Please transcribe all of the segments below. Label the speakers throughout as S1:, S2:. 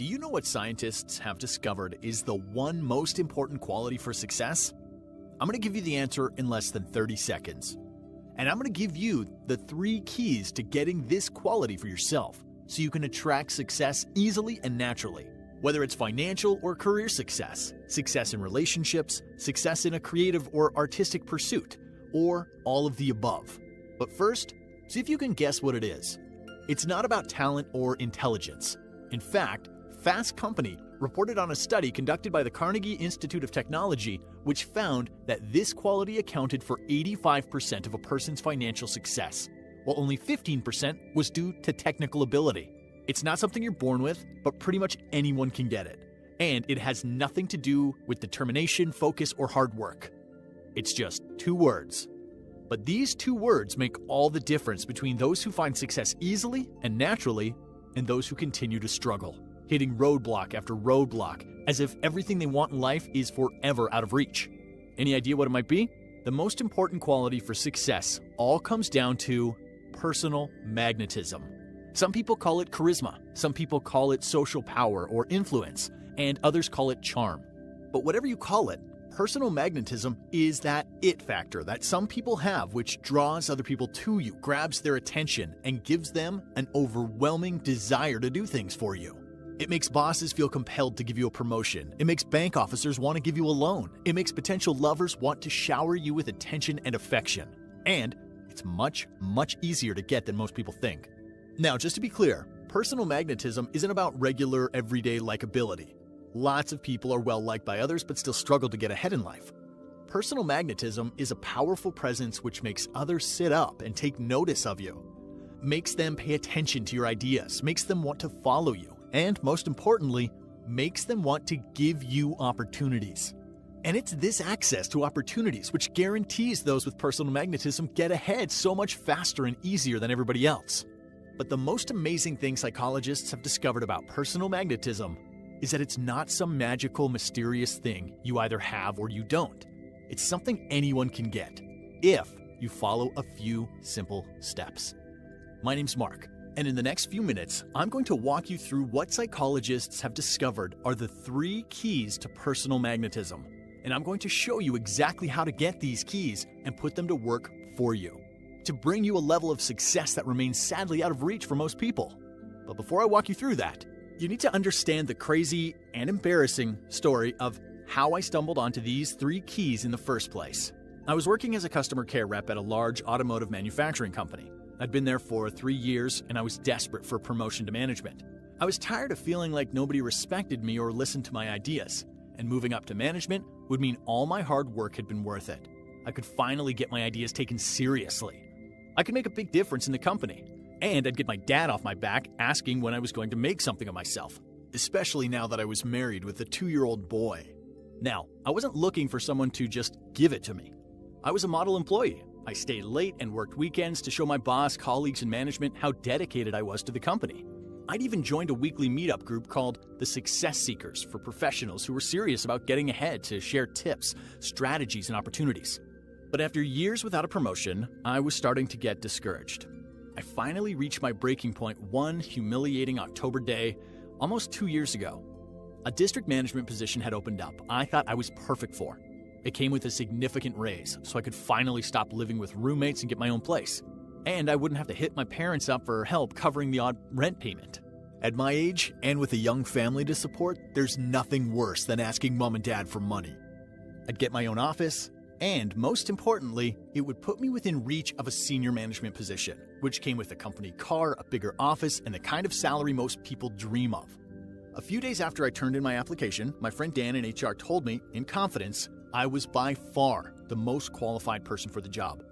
S1: Do you know what scientists have discovered is the one most important quality for success? I'm going to give you the answer in less than 30 seconds. And I'm going to give you the 3 keys to getting this quality for yourself so you can attract success easily and naturally. Whether it's financial or career success, success in relationships, success in a creative or artistic pursuit, or all of the above. But first, see if you can guess what it is. It's not about talent or intelligence. In fact, Fast Company reported on a study conducted by the Carnegie Institute of Technology, which found that this quality accounted for 85% of a person's financial success, while only 15% was due to technical ability. It's not something you're born with, but pretty much anyone can get it. And it has nothing to do with determination, focus, or hard work. It's just 2 words. But these 2 words make all the difference between those who find success easily and naturally and those who continue to struggle, hitting roadblock after roadblock, as if everything they want in life is forever out of reach. Any idea what it might be? The most important quality for success all comes down to personal magnetism. Some people call it charisma, some people call it social power or influence, and others call it charm. But whatever you call it, personal magnetism is that it factor that some people have which draws other people to you, grabs their attention, and gives them an overwhelming desire to do things for you. It makes bosses feel compelled to give you a promotion. It makes bank officers want to give you a loan. It makes potential lovers want to shower you with attention and affection. And it's much, much easier to get than most people think. Now, just to be clear, personal magnetism isn't about regular, everyday likability. Lots of people are well-liked by others but still struggle to get ahead in life. Personal magnetism is a powerful presence which makes others sit up and take notice of you, makes them pay attention to your ideas, makes them want to follow you, and most importantly, makes them want to give you opportunities. And it's this access to opportunities which guarantees those with personal magnetism get ahead so much faster and easier than everybody else. But the most amazing thing psychologists have discovered about personal magnetism is that it's not some magical, mysterious thing you either have or you don't. It's something anyone can get if you follow a few simple steps. My name's Mark, and in the next few minutes, I'm going to walk you through what psychologists have discovered are the 3 keys to personal magnetism. And I'm going to show you exactly how to get these keys and put them to work for you, to bring you a level of success that remains sadly out of reach for most people. But before I walk you through that, you need to understand the crazy and embarrassing story of how I stumbled onto these 3 keys in the first place. I was working as a customer care rep at a large automotive manufacturing company. I'd been there for 3 years and I was desperate for promotion to management. I was tired of feeling like nobody respected me or listened to my ideas, and moving up to management would mean all my hard work had been worth it. I could finally get my ideas taken seriously. I could make a big difference in the company. And I'd get my dad off my back asking when I was going to make something of myself, especially now that I was married with a 2-year-old boy. Now, I wasn't looking for someone to just give it to me. I was a model employee. I stayed late and worked weekends to show my boss, colleagues, and management how dedicated I was to the company. I'd even joined a weekly meetup group called the Success Seekers for professionals who were serious about getting ahead to share tips, strategies, and opportunities. But after years without a promotion, I was starting to get discouraged. I finally reached my breaking point one humiliating October day, almost 2 years ago. A district management position had opened up I thought I was perfect for. It came with a significant raise, so I could finally stop living with roommates and get my own place. And I wouldn't have to hit my parents up for help covering the odd rent payment. At my age, and with a young family to support, there's nothing worse than asking mom and dad for money. I'd get my own office, and most importantly, it would put me within reach of a senior management position, which came with a company car, a bigger office, and the kind of salary most people dream of. A few days after I turned in my application, my friend Dan in HR told me, in confidence, I was by far the most qualified person for the job.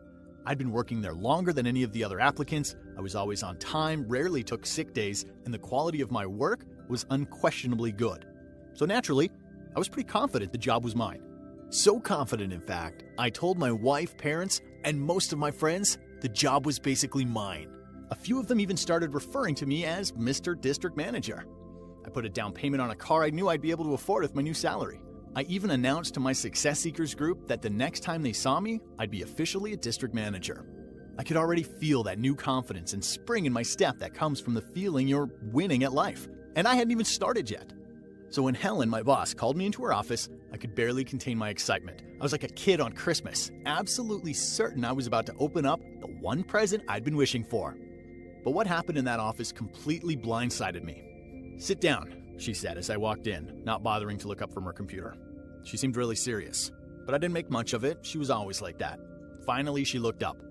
S1: I'd been working there longer than any of the other applicants, I was always on time, rarely took sick days, and the quality of my work was unquestionably good. So naturally, I was pretty confident the job was mine. So confident, in fact, I told my wife, parents, and most of my friends the job was basically mine. A few of them even started referring to me as Mr. District Manager. I put a down payment on a car I knew I'd be able to afford with my new salary. I even announced to my Success Seekers group that the next time they saw me, I'd be officially a district manager. I could already feel that new confidence and spring in my step that comes from the feeling you're winning at life. And I hadn't even started yet. So when Helen, my boss, called me into her office, I could barely contain my excitement. I was like a kid on Christmas, absolutely certain I was about to open up the one present I'd been wishing for. But what happened in that office completely blindsided me. "Sit down," she said as I walked in, not bothering to look up from her computer. She seemed really serious, but I didn't make much of it. She was always like that. Finally, she looked up.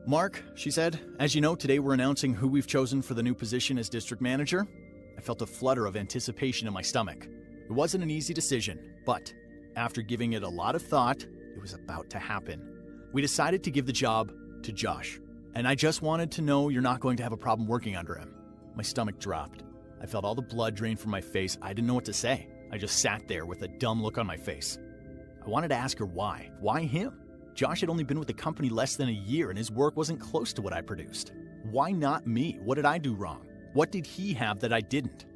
S1: "Mark," she said, "as you know, today we're announcing who we've chosen for the new position as district manager." I felt a flutter of anticipation in my stomach. It wasn't an easy decision, but after giving it a lot of thought, it was about to happen. We decided to give the job to Josh, and I just wanted to know you're not going to have a problem working under him. My stomach dropped. I felt all the blood drain from my face. I didn't know what to say. I just sat there with a dumb look on my face. I wanted to ask her why. Why him? Josh had only been with the company less than a year, and his work wasn't close to what I produced. Why not me? What did I do wrong? What did he have that I didn't?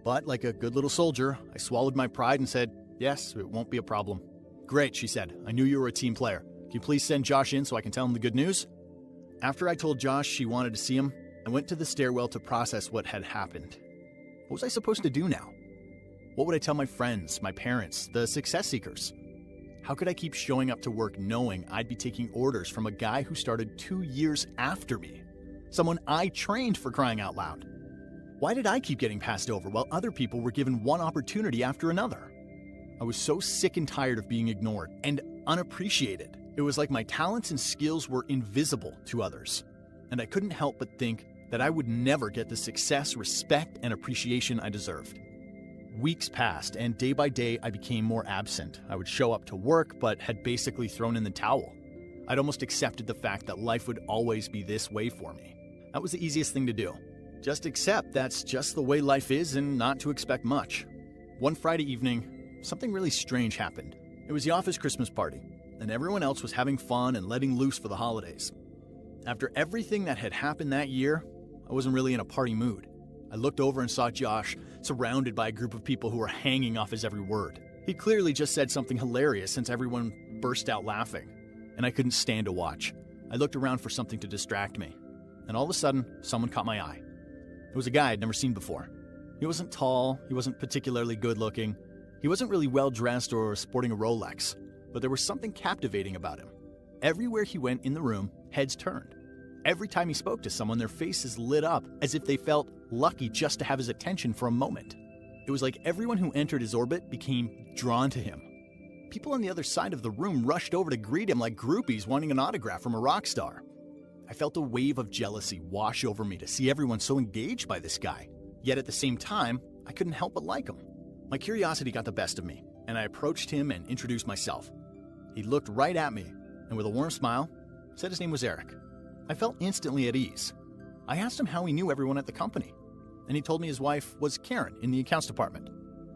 S1: But like a good little soldier, I swallowed my pride and said, "Yes, it won't be a problem." "Great," she said. "I knew you were a team player. Can you please send Josh in so I can tell him the good news?" After I told Josh she wanted to see him, I went to the stairwell to process what had happened. What was I supposed to do now? What would I tell my friends, my parents, the success seekers? How could I keep showing up to work knowing I'd be taking orders from a guy who started 2 years after me? Someone I trained, for crying out loud. Why did I keep getting passed over while other people were given one opportunity after another? I was so sick and tired of being ignored and unappreciated. It was like my talents and skills were invisible to others. And I couldn't help but think that I would never get the success, respect, and appreciation I deserved. Weeks passed, and day by day I became more absent. I would show up to work, but had basically thrown in the towel. I'd almost accepted the fact that life would always be this way for me. That was the easiest thing to do. Just accept that's just the way life is and not to expect much. One Friday evening, something really strange happened. It was the office Christmas party, and everyone else was having fun and letting loose for the holidays. After everything that had happened that year, I wasn't really in a party mood. I looked over and saw Josh surrounded by a group of people who were hanging off his every word. He clearly just said something hilarious since everyone burst out laughing, and I couldn't stand to watch. I looked around for something to distract me, and all of a sudden, someone caught my eye. It was a guy I'd never seen before. He wasn't tall, he wasn't particularly good-looking, he wasn't really well-dressed or sporting a Rolex, but there was something captivating about him. Everywhere he went in the room, heads turned. Every time he spoke to someone, their faces lit up as if they felt lucky just to have his attention for a moment. It was like everyone who entered his orbit became drawn to him. People on the other side of the room rushed over to greet him like groupies wanting an autograph from a rock star. I felt a wave of jealousy wash over me to see everyone so engaged by this guy. Yet at the same time, I couldn't help but like him. My curiosity got the best of me, and I approached him and introduced myself. He looked right at me, and with a warm smile, said his name was Eric. I felt instantly at ease. I asked him how he knew everyone at the company, and he told me his wife was Karen in the accounts department.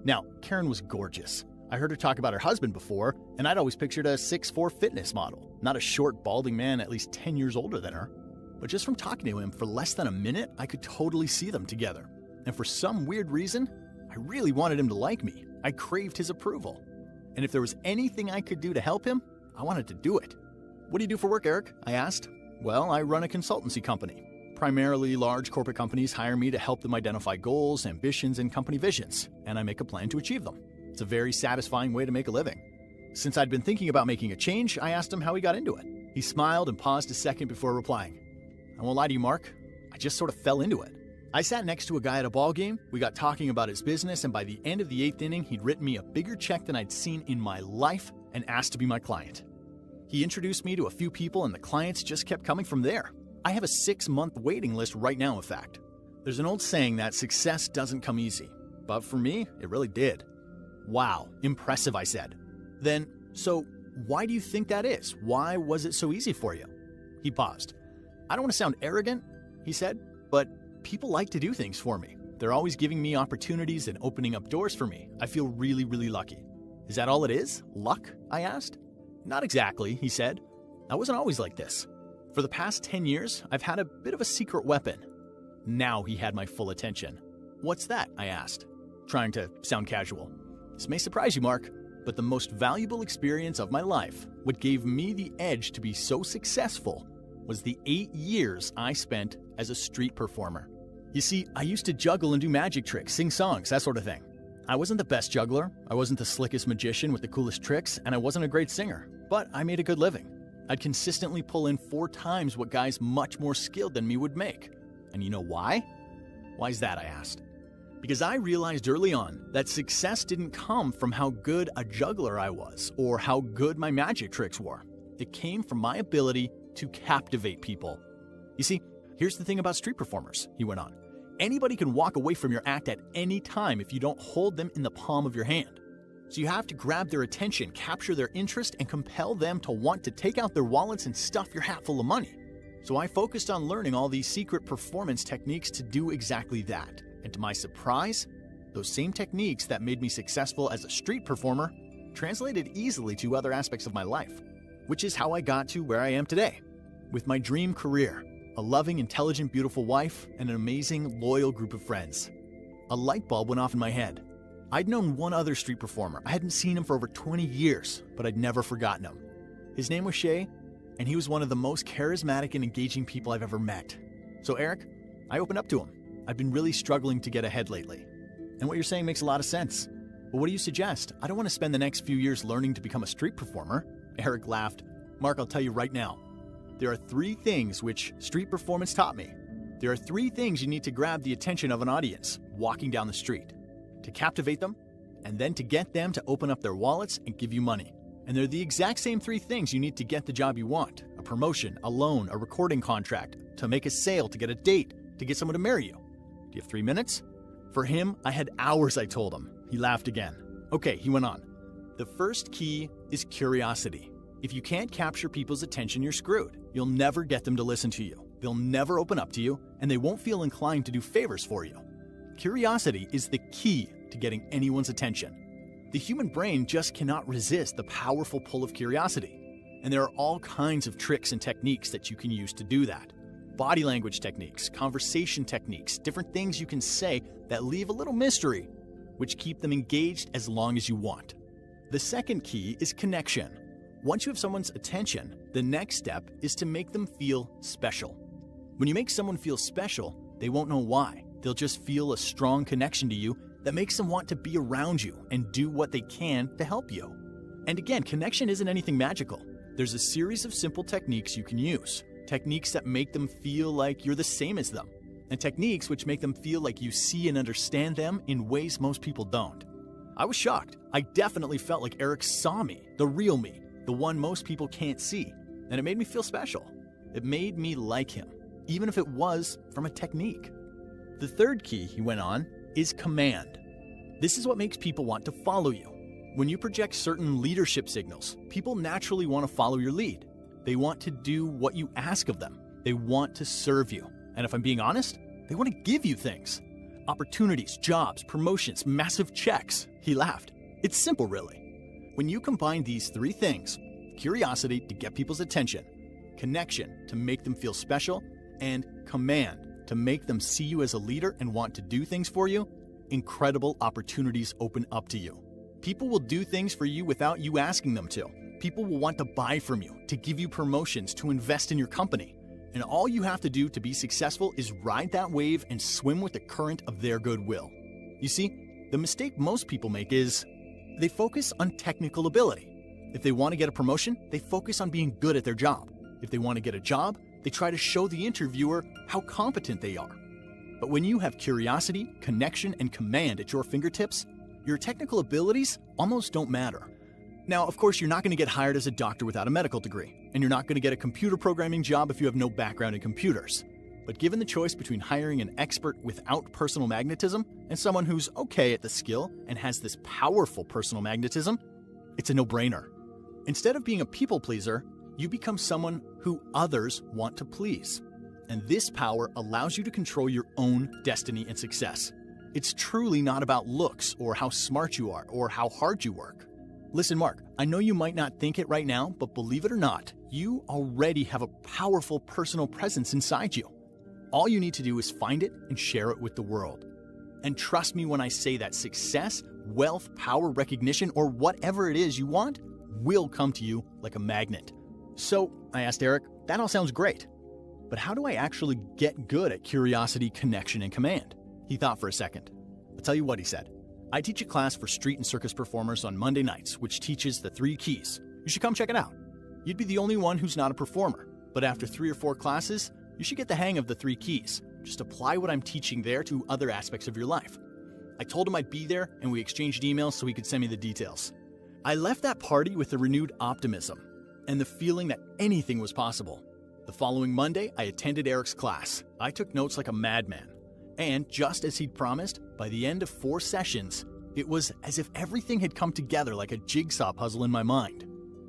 S1: Now, Karen was gorgeous. I heard her talk about her husband before, and I'd always pictured a 6'4" fitness model, not a short, balding man at least 10 years older than her. But just from talking to him for less than a minute, I could totally see them together. And for some weird reason, I really wanted him to like me. I craved his approval. And if there was anything I could do to help him, I wanted to do it. "What do you do for work, Eric?" I asked. "Well, I run a consultancy company. Primarily, large corporate companies hire me to help them identify goals, ambitions, and company visions, and I make a plan to achieve them. It's a very satisfying way to make a living." Since I'd been thinking about making a change, I asked him how he got into it. He smiled and paused a second before replying. "I won't lie to you, Mark. I just sort of fell into it. I sat next to a guy at a ball game, we got talking about his business, and by the end of the 8th inning, he'd written me a bigger check than I'd seen in my life and asked to be my client. He introduced me to a few people, and the clients just kept coming from there. I have a 6-month waiting list right now, in fact. There's an old saying that success doesn't come easy, but for me, it really did." "Wow, impressive," I said. "Then, so why do you think that is? Why was it so easy for you?" He paused. "I don't want to sound arrogant," he said, "but people like to do things for me. They're always giving me opportunities and opening up doors for me. I feel really, really lucky." "Is that all it is? Luck?" I asked. "Not exactly," he said. "I wasn't always like this. For the past 10 years, I've had a bit of a secret weapon." Now he had my full attention. "What's that?" I asked, trying to sound casual. "This may surprise you, Mark, but the most valuable experience of my life, what gave me the edge to be so successful, was the 8 years I spent as a street performer. You see, I used to juggle and do magic tricks, sing songs, that sort of thing. I wasn't the best juggler, I wasn't the slickest magician with the coolest tricks, and I wasn't a great singer, but I made a good living. I'd consistently pull in 4 times what guys much more skilled than me would make. And you know why? Why is that, I asked. Because I realized early on that success didn't come from how good a juggler I was or how good my magic tricks were. It came from my ability to captivate people. You see, here's the thing about street performers, he went on. Anybody can walk away from your act at any time if you don't hold them in the palm of your hand. So you have to grab their attention, capture their interest, and compel them to want to take out their wallets and stuff your hat full of money. So I focused on learning all these secret performance techniques to do exactly that. And to my surprise, those same techniques that made me successful as a street performer translated easily to other aspects of my life, which is how I got to where I am today, with my dream career, a loving, intelligent, beautiful wife, and an amazing, loyal group of friends. A light bulb went off in my head. I'd known one other street performer. I hadn't seen him for over 20 years, but I'd never forgotten him. His name was Shay, and he was one of the most charismatic and engaging people I've ever met. So Eric, I opened up to him. I've been really struggling to get ahead lately. And what you're saying makes a lot of sense. But what do you suggest? I don't want to spend the next few years learning to become a street performer. Eric laughed. Mark, I'll tell you right now. There are 3 things which street performance taught me. There are 3 things you need to grab the attention of an audience walking down the street. To captivate them, and then to get them to open up their wallets and give you money. And they're the exact same 3 things you need to get the job you want. A promotion, a loan, a recording contract, to make a sale, to get a date, to get someone to marry you. Do you have 3 minutes? For him, I had hours, I told him. He laughed again. Okay, he went on. The first key is curiosity. If you can't capture people's attention, you're screwed. You'll never get them to listen to you. They'll never open up to you, and they won't feel inclined to do favors for you. Curiosity is the key to getting anyone's attention. The human brain just cannot resist the powerful pull of curiosity. And there are all kinds of tricks and techniques that you can use to do that. Body language techniques, conversation techniques, different things you can say that leave a little mystery, which keep them engaged as long as you want. The second key is connection. Once you have someone's attention, the next step is to make them feel special. When you make someone feel special, they won't know why. They'll just feel a strong connection to you that makes them want to be around you and do what they can to help you. And again, connection isn't anything magical. There's a series of simple techniques you can use. Techniques that make them feel like you're the same as them. And techniques which make them feel like you see and understand them in ways most people don't. I was shocked. I definitely felt like Eric saw me, the real me, the one most people can't see. And it made me feel special. It made me like him, even if it was from a technique. The third key, he went on, is command. This is what makes people want to follow you. When you project certain leadership signals, people naturally want to follow your lead. They want to do what you ask of them. They want to serve you. And if I'm being honest, they want to give you things. Opportunities, jobs, promotions, massive checks. He laughed. It's simple, really. When you combine these 3 things, curiosity to get people's attention, connection to make them feel special, and command to make them see you as a leader and want to do things for you, incredible opportunities open up to you. People will do things for you without you asking them to. People will want to buy from you, to give you promotions, to invest in your company. And all you have to do to be successful is ride that wave and swim with the current of their goodwill. You see, the mistake most people make is they focus on technical ability. If they want to get a promotion, they focus on being good at their job. If they want to get a job, they try to show the interviewer how competent they are. But when you have curiosity, connection, and command at your fingertips, your technical abilities almost don't matter. Now, of course, you're not going to get hired as a doctor without a medical degree, and you're not going to get a computer programming job if you have no background in computers. But given the choice between hiring an expert without personal magnetism and someone who's okay at the skill and has this powerful personal magnetism, it's a no-brainer. Instead of being a people pleaser, you become someone who others want to please. And this power allows you to control your own destiny and success. It's truly not about looks or how smart you are or how hard you work. Listen, Mark, I know you might not think it right now, but believe it or not, you already have a powerful personal presence inside you. All you need to do is find it and share it with the world. And trust me when I say that success, wealth, power, recognition, or whatever it is you want will come to you like a magnet. So, I asked Eric, that all sounds great. but how do I actually get good at curiosity, connection, and command? He thought for a second. I'll tell you what, he said. I teach a class for street and circus performers on Monday nights, which teaches the 3 keys. You should come check it out. You'd be the only one who's not a performer, but after 3 or 4 classes, you should get the hang of the 3 keys. Just apply what I'm teaching there to other aspects of your life. I told him I'd be there, and we exchanged emails so he could send me the details. I left that party with a renewed optimism and the feeling that anything was possible. The following Monday, I attended Eric's class. I took notes like a madman. And just as he'd promised, by the end of 4 sessions, it was as if everything had come together like a jigsaw puzzle in my mind.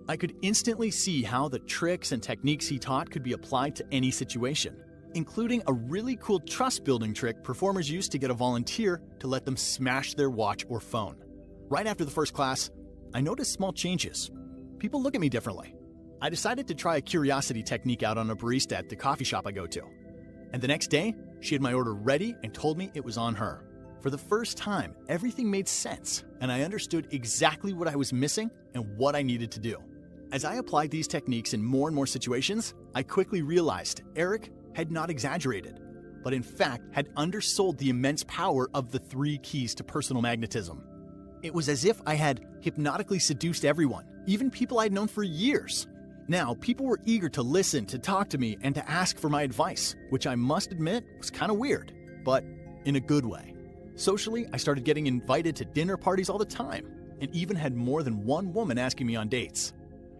S1: I could instantly see how the tricks and techniques he taught could be applied to any situation, including a really cool trust-building trick performers use to get a volunteer to let them smash their watch or phone. Right after the first class, I noticed small changes. People look at me differently. I decided to try a curiosity technique out on a barista at the coffee shop I go to. And the next day, she had my order ready and told me it was on her. For the first time, everything made sense, and I understood exactly what I was missing and what I needed to do. As I applied these techniques in more and more situations, I quickly realized Eric had not exaggerated, but in fact had undersold the immense power of the 3 keys to personal magnetism. It was as if I had hypnotically seduced everyone, even people I'd known for years. Now, people were eager to listen, to talk to me, and to ask for my advice, which I must admit was kind of weird, but in a good way. Socially, I started getting invited to dinner parties all the time, and even had more than one woman asking me on dates.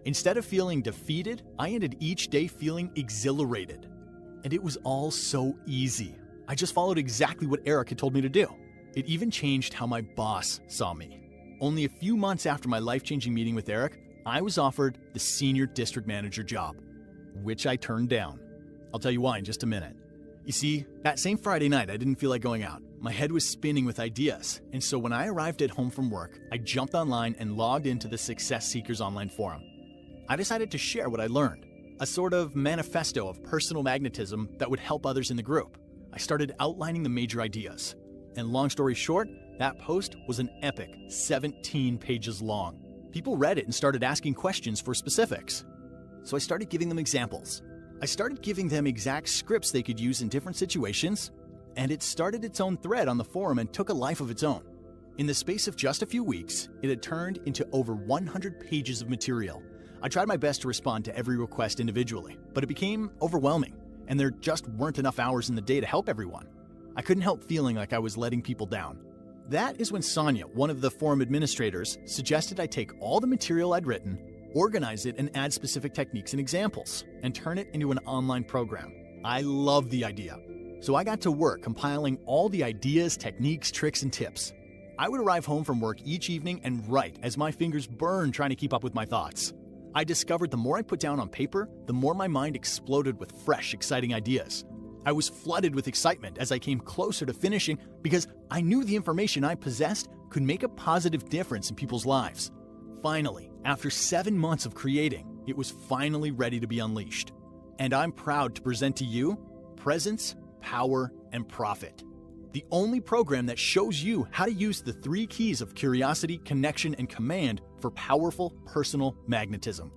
S1: Instead of feeling defeated, I ended each day feeling exhilarated. And it was all so easy. I just followed exactly what Eric had told me to do. It even changed how my boss saw me. Only a few months after my life-changing meeting with Eric, I was offered the senior district manager job, which I turned down. I'll tell you why in just a minute. You see, that same Friday night, I didn't feel like going out. My head was spinning with ideas, and so when I arrived at home from work, I jumped online and logged into the Success Seekers online forum. I decided to share what I learned, a sort of manifesto of personal magnetism that would help others in the group. I started outlining the major ideas, and long story short, that post was an epic 17 pages long. People read it and started asking questions for specifics. So I started giving them examples. I started giving them exact scripts they could use in different situations, and it started its own thread on the forum and took a life of its own. In the space of just a few weeks, it had turned into over 100 pages of material. I tried my best to respond to every request individually, but it became overwhelming, and there just weren't enough hours in the day to help everyone. I couldn't help feeling like I was letting people down. That is when Sonia, one of the forum administrators, suggested I take all the material I'd written, organize it, and add specific techniques and examples, and turn it into an online program. I loved the idea. So I got to work compiling all the ideas, techniques, tricks, and tips. I would arrive home from work each evening and write as my fingers burned trying to keep up with my thoughts. I discovered the more I put down on paper, the more my mind exploded with fresh, exciting ideas. I was flooded with excitement as I came closer to finishing because I knew the information I possessed could make a positive difference in people's lives. Finally, after 7 months of creating, it was finally ready to be unleashed. And I'm proud to present to you Presence, Power, and Profit, the only program that shows you how to use the 3 keys of curiosity, connection, and command for powerful personal magnetism.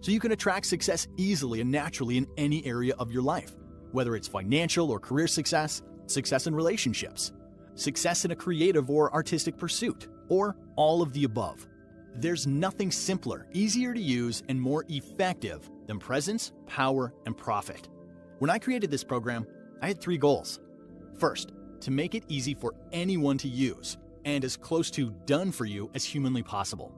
S1: So you can attract success easily and naturally in any area of your life, whether it's financial or career success, success in relationships, success in a creative or artistic pursuit, or all of the above. There's nothing simpler, easier to use, and more effective than Presence, Power, and Profit. When I created this program, I had 3 goals. First, to make it easy for anyone to use and as close to done for you as humanly possible.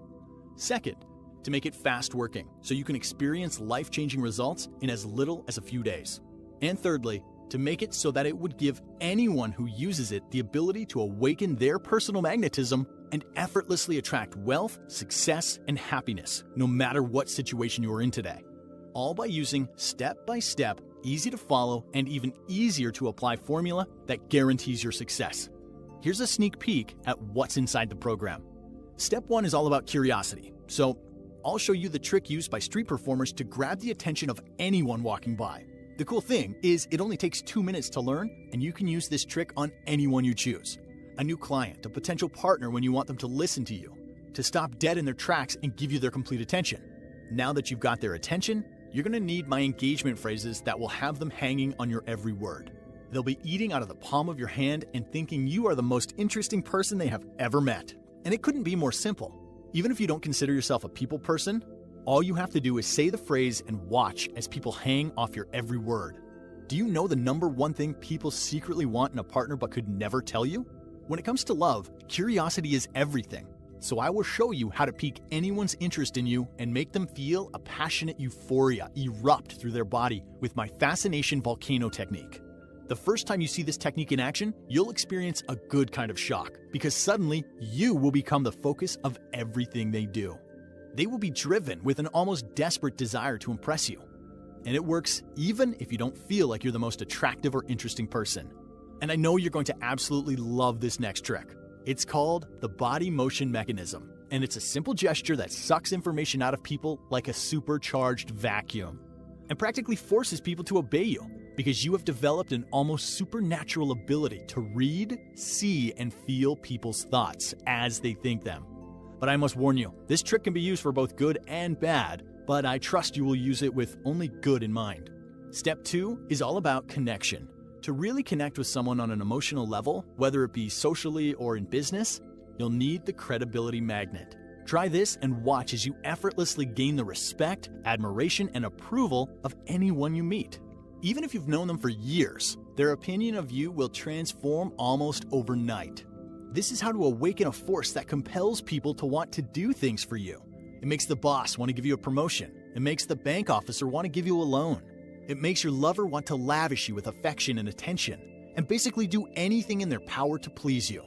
S1: Second, to make it fast working so you can experience life-changing results in as little as a few days. And thirdly, to make it so that it would give anyone who uses it the ability to awaken their personal magnetism and effortlessly attract wealth, success, and happiness, no matter what situation you are in today. All by using step-by-step, easy to follow, and even easier to apply formula that guarantees your success. Here's a sneak peek at what's inside the program. Step 1 is all about curiosity. So I'll show you the trick used by street performers to grab the attention of anyone walking by. The cool thing is it only takes 2 minutes to learn, and you can use this trick on anyone you choose. A new client, a potential partner when you want them to listen to you, to stop dead in their tracks and give you their complete attention. Now that you've got their attention, you're going to need my engagement phrases that will have them hanging on your every word. They'll be eating out of the palm of your hand and thinking you are the most interesting person they have ever met. And it couldn't be more simple. Even if you don't consider yourself a people person, all you have to do is say the phrase and watch as people hang off your every word. Do you know the number one thing people secretly want in a partner but could never tell you? When it comes to love, curiosity is everything. So I will show you how to pique anyone's interest in you and make them feel a passionate euphoria erupt through their body with my fascination volcano technique. The first time you see this technique in action, you'll experience a good kind of shock because suddenly you will become the focus of everything they do. They will be driven with an almost desperate desire to impress you. And it works even if you don't feel like you're the most attractive or interesting person. And I know you're going to absolutely love this next trick. It's called the body motion mechanism, and it's a simple gesture that sucks information out of people like a supercharged vacuum and practically forces people to obey you because you have developed an almost supernatural ability to read, see, and feel people's thoughts as they think them. But I must warn you, this trick can be used for both good and bad, but I trust you will use it with only good in mind. Step 2 is all about connection. To really connect with someone on an emotional level, whether it be socially or in business, you'll need the credibility magnet. Try this and watch as you effortlessly gain the respect, admiration, and approval of anyone you meet. Even if you've known them for years, their opinion of you will transform almost overnight. This is how to awaken a force that compels people to want to do things for you. It makes the boss want to give you a promotion. It makes the bank officer want to give you a loan. It makes your lover want to lavish you with affection and attention, and basically do anything in their power to please you.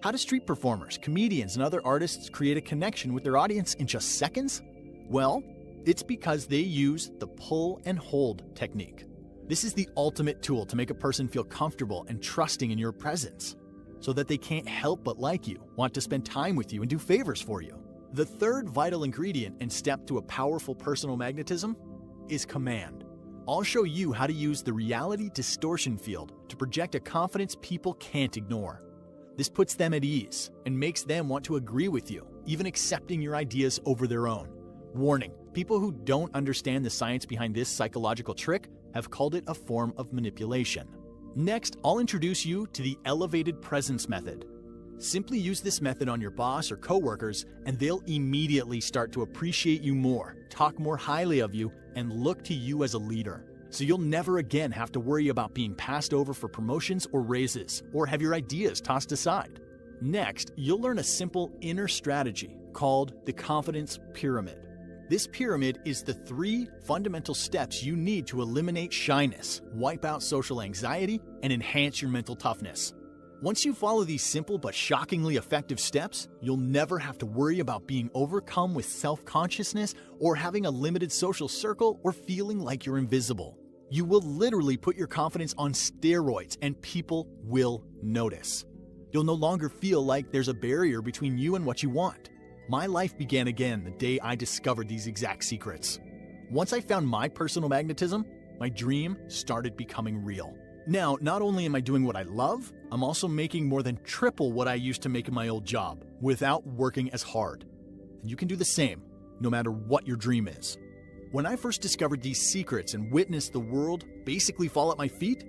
S1: How do street performers, comedians, and other artists create a connection with their audience in just seconds? Well, it's because they use the pull and hold technique. This is the ultimate tool to make a person feel comfortable and trusting in your presence, so that they can't help but like you, want to spend time with you, and do favors for you. The third vital ingredient and step to a powerful personal magnetism is command. I'll show you how to use the reality distortion field to project a confidence people can't ignore. This puts them at ease and makes them want to agree with you, even accepting your ideas over their own. Warning, people who don't understand the science behind this psychological trick have called it a form of manipulation. Next, I'll introduce you to the elevated presence method. Simply use this method on your boss or coworkers, and they'll immediately start to appreciate you more, talk more highly of you, and look to you as a leader. So you'll never again have to worry about being passed over for promotions or raises, or have your ideas tossed aside. Next, you'll learn a simple inner strategy called the confidence pyramid. This pyramid is the 3 fundamental steps you need to eliminate shyness, wipe out social anxiety, and enhance your mental toughness. Once you follow these simple but shockingly effective steps, you'll never have to worry about being overcome with self-consciousness or having a limited social circle or feeling like you're invisible. You will literally put your confidence on steroids and people will notice. You'll no longer feel like there's a barrier between you and what you want. My life began again the day I discovered these exact secrets. Once I found my personal magnetism, my dream started becoming real. Now, not only am I doing what I love, I'm also making more than triple what I used to make in my old job without working as hard. And you can do the same, no matter what your dream is. When I first discovered these secrets and witnessed the world basically fall at my feet,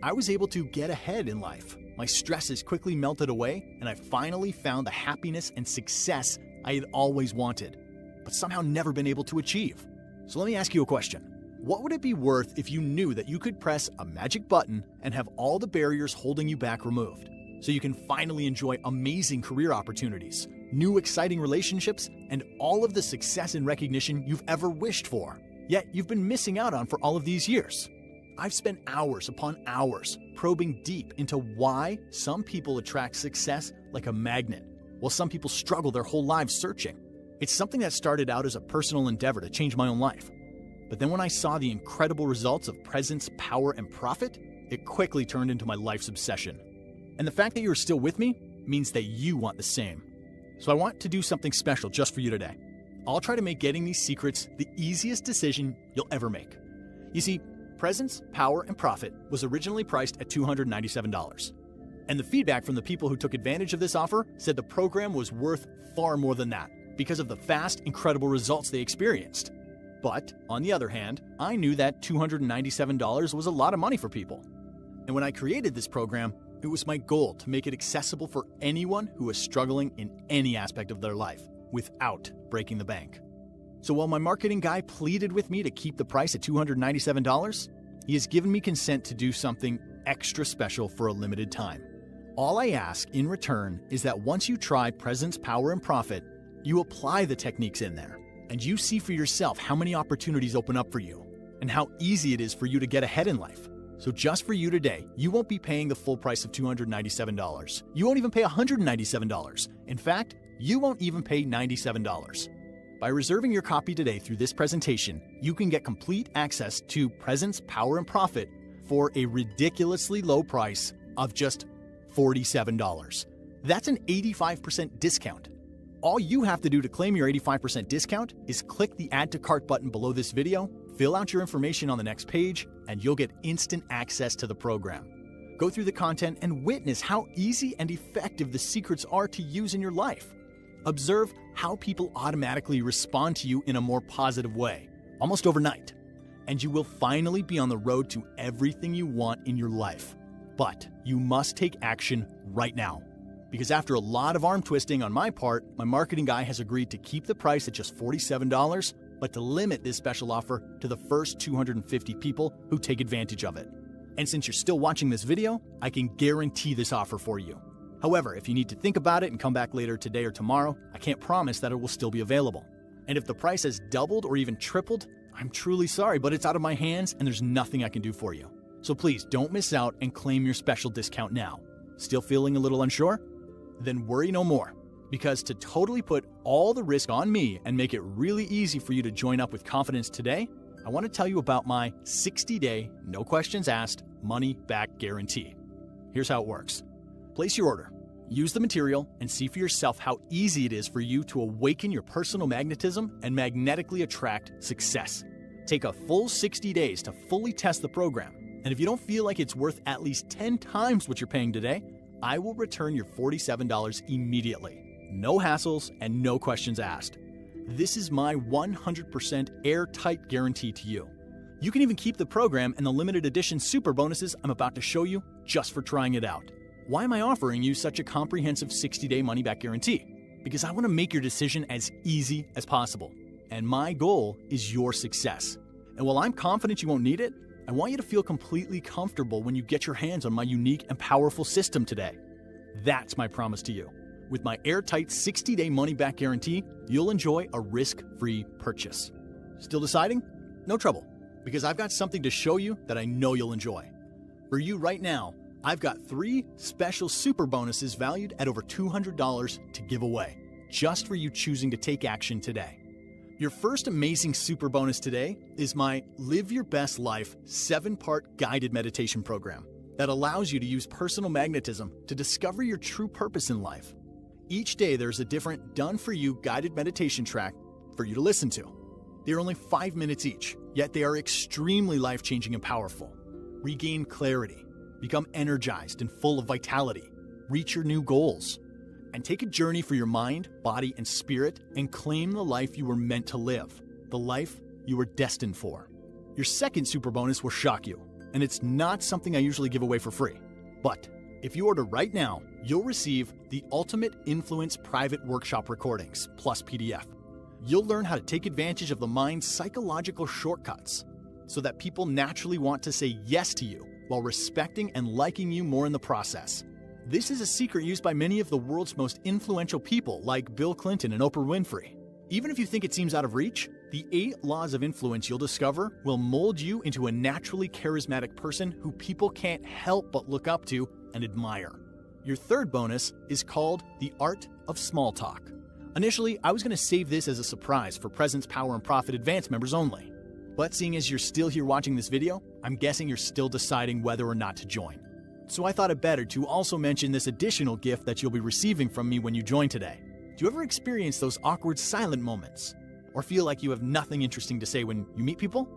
S1: I was able to get ahead in life. My stresses quickly melted away, and I finally found the happiness and success I had always wanted, but somehow never been able to achieve. So let me ask you a question. What would it be worth if you knew that you could press a magic button and have all the barriers holding you back removed, so you can finally enjoy amazing career opportunities, new exciting relationships, and all of the success and recognition you've ever wished for, yet you've been missing out on for all of these years? I've spent hours upon hours probing deep into why some people attract success like a magnet, while some people struggle their whole lives searching. It's something that started out as a personal endeavor to change my own life. But then when I saw the incredible results of presence, power, and profit, it quickly turned into my life's obsession. And the fact that you're still with me means that you want the same. So I want to do something special just for you today. I'll try to make getting these secrets the easiest decision you'll ever make. You see, presence, power, and profit was originally priced at $297. And the feedback from the people who took advantage of this offer said the program was worth far more than that because of the fast, incredible results they experienced. But, on the other hand, I knew that $297 was a lot of money for people. And when I created this program, it was my goal to make it accessible for anyone who is struggling in any aspect of their life without breaking the bank. So while my marketing guy pleaded with me to keep the price at $297, he has given me consent to do something extra special for a limited time. All I ask in return is that once you try Presence, Power, and Profit, you apply the techniques in there, and you see for yourself how many opportunities open up for you, and how easy it is for you to get ahead in life. So just for you today, you won't be paying the full price of $297. You won't even pay $197. In fact, you won't even pay $97. By reserving your copy today through this presentation, you can get complete access to Presence, Power, and Profit for a ridiculously low price of just $47. That's an 85% discount. All you have to do to claim your 85% discount is click the Add to Cart button below this video, fill out your information on the next page, and you'll get instant access to the program. Go through the content and witness how easy and effective the secrets are to use in your life. Observe how people automatically respond to you in a more positive way, almost overnight. And you will finally be on the road to everything you want in your life. But you must take action right now. Because after a lot of arm twisting on my part, my marketing guy has agreed to keep the price at just $47, but to limit this special offer to the first 250 people who take advantage of it. And since you're still watching this video, I can guarantee this offer for you. However, if you need to think about it and come back later today or tomorrow, I can't promise that it will still be available. And if the price has doubled or even tripled, I'm truly sorry, but it's out of my hands and there's nothing I can do for you. So please don't miss out and claim your special discount now. Still feeling a little unsure? Then worry no more. Because to totally put all the risk on me and make it really easy for you to join up with confidence today, I want to tell you about my 60-day, no questions asked, money-back guarantee. Here's how it works. Place your order, use the material, and see for yourself how easy it is for you to awaken your personal magnetism and magnetically attract success. Take a full 60 days to fully test the program, and if you don't feel like it's worth at least 10 times what you're paying today, I will return your $47 immediately. No hassles and no questions asked. This is my 100% airtight guarantee to you. You can even keep the program and the limited edition super bonuses I'm about to show you just for trying it out. Why am I offering you such a comprehensive 60-day money-back guarantee? Because I want to make your decision as easy as possible. And my goal is your success. And while I'm confident you won't need it, I want you to feel completely comfortable when you get your hands on my unique and powerful system today. That's my promise to you. With my airtight 60-day money-back guarantee, you'll enjoy a risk-free purchase. Still deciding? No trouble, because I've got something to show you that I know you'll enjoy. For you right now, I've got 3 special super bonuses valued at over $200 to give away, just for you choosing to take action today. Your first amazing super bonus today is my Live Your Best Life 7-part guided meditation program that allows you to use personal magnetism to discover your true purpose in life. Each day there's a different done-for-you guided meditation track for you to listen to. They're only 5 minutes each, yet they are extremely life-changing and powerful. Regain clarity, become energized and full of vitality, reach your new goals, and take a journey for your mind, body, and spirit and claim the life you were meant to live, the life you were destined for. Your second super bonus will shock you, and it's not something I usually give away for free. But if you order right now, you'll receive the Ultimate Influence Private Workshop Recordings plus PDF. You'll learn how to take advantage of the mind's psychological shortcuts so that people naturally want to say yes to you while respecting and liking you more in the process. This is a secret used by many of the world's most influential people like Bill Clinton and Oprah Winfrey. Even if you think it seems out of reach, the 8 laws of influence you'll discover will mold you into a naturally charismatic person who people can't help but look up to and admire. Your third bonus is called The Art of Small Talk. Initially, I was going to save this as a surprise for Presence, Power, and Profit Advanced members only. But seeing as you're still here watching this video, I'm guessing you're still deciding whether or not to join. So I thought it better to also mention this additional gift that you'll be receiving from me when you join today. Do you ever experience those awkward silent moments? Or feel like you have nothing interesting to say when you meet people?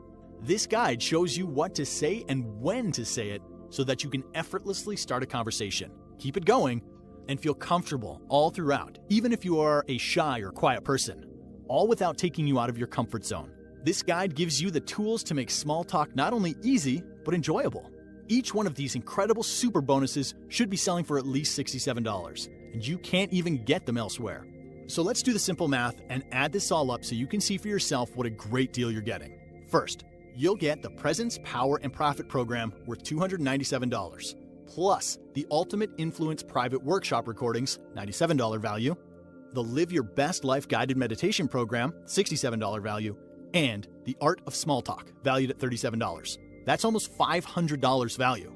S1: This guide shows you what to say and when to say it so that you can effortlessly start a conversation, keep it going, and feel comfortable all throughout, even if you are a shy or quiet person, all without taking you out of your comfort zone. This guide gives you the tools to make small talk not only easy, but enjoyable. Each one of these incredible super bonuses should be selling for at least $67, and you can't even get them elsewhere. So let's do the simple math and add this all up so you can see for yourself what a great deal you're getting. First, you'll get the Presence, Power, and Profit program worth $297, plus the Ultimate Influence Private Workshop recordings, $97 value, the Live Your Best Life Guided Meditation program, $67 value, and the Art of Small Talk, valued at $37. That's almost $500 value.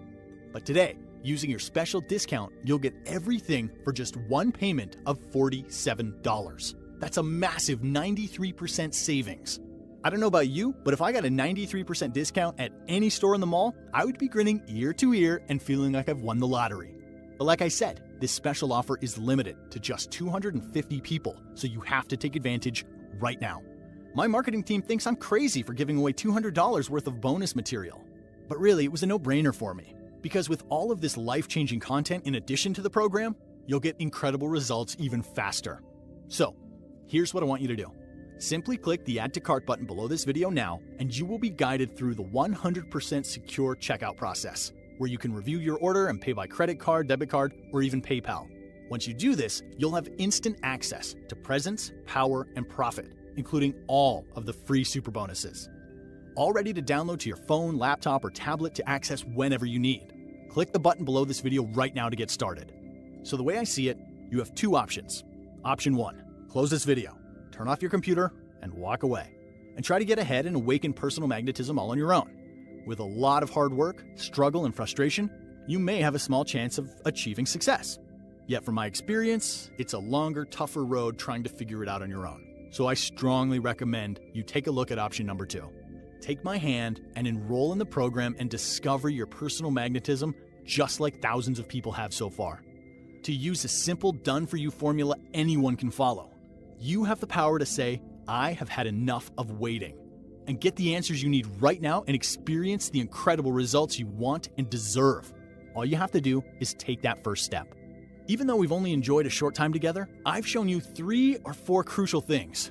S1: But today, using your special discount, you'll get everything for just one payment of $47. That's a massive 93% savings. I don't know about you, but if I got a 93% discount at any store in the mall, I would be grinning ear to ear and feeling like I've won the lottery. But like I said, this special offer is limited to just 250 people, so you have to take advantage right now. My marketing team thinks I'm crazy for giving away $200 worth of bonus material. But really, it was a no-brainer for me, because with all of this life-changing content in addition to the program, you'll get incredible results even faster. So, here's what I want you to do. Simply click the Add to Cart button below this video now, and you will be guided through the 100% secure checkout process, where you can review your order and pay by credit card, debit card, or even PayPal. Once you do this, you'll have instant access to Presence, Power, and Profit, including all of the free super bonuses. All ready to download to your phone, laptop, or tablet to access whenever you need. Click the button below this video right now to get started. So the way I see it, you have two options. Option 1, close this video, turn off your computer, and walk away, and try to get ahead and awaken personal magnetism all on your own. With a lot of hard work, struggle, and frustration, you may have a small chance of achieving success. Yet from my experience, it's a longer, tougher road trying to figure it out on your own. So I strongly recommend you take a look at option number 2. Take my hand and enroll in the program and discover your personal magnetism just like thousands of people have so far. To use a simple done-for-you formula anyone can follow, you have the power to say, I have had enough of waiting, and get the answers you need right now and experience the incredible results you want and deserve. All you have to do is take that first step. Even though we've only enjoyed a short time together, I've shown you 3 or 4 crucial things.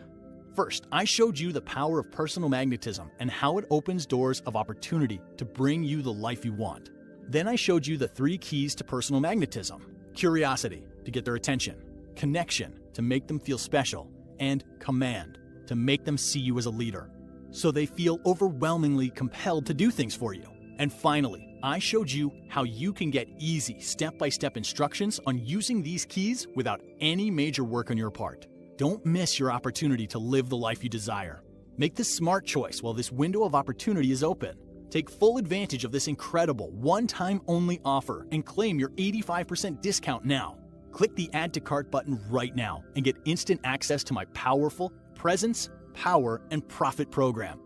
S1: First, I showed you the power of personal magnetism and how it opens doors of opportunity to bring you the life you want. Then I showed you the 3 keys to personal magnetism: curiosity, to get their attention; connection, to make them feel special; and command, to make them see you as a leader, so they feel overwhelmingly compelled to do things for you. And finally, I showed you how you can get easy, step-by-step instructions on using these keys without any major work on your part. Don't miss your opportunity to live the life you desire. Make the smart choice while this window of opportunity is open. Take full advantage of this incredible one-time only offer and claim your 85% discount now. Click the Add to Cart button right now and get instant access to my powerful Presence, Power, and Profit program.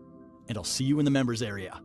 S1: And I'll see you in the members area.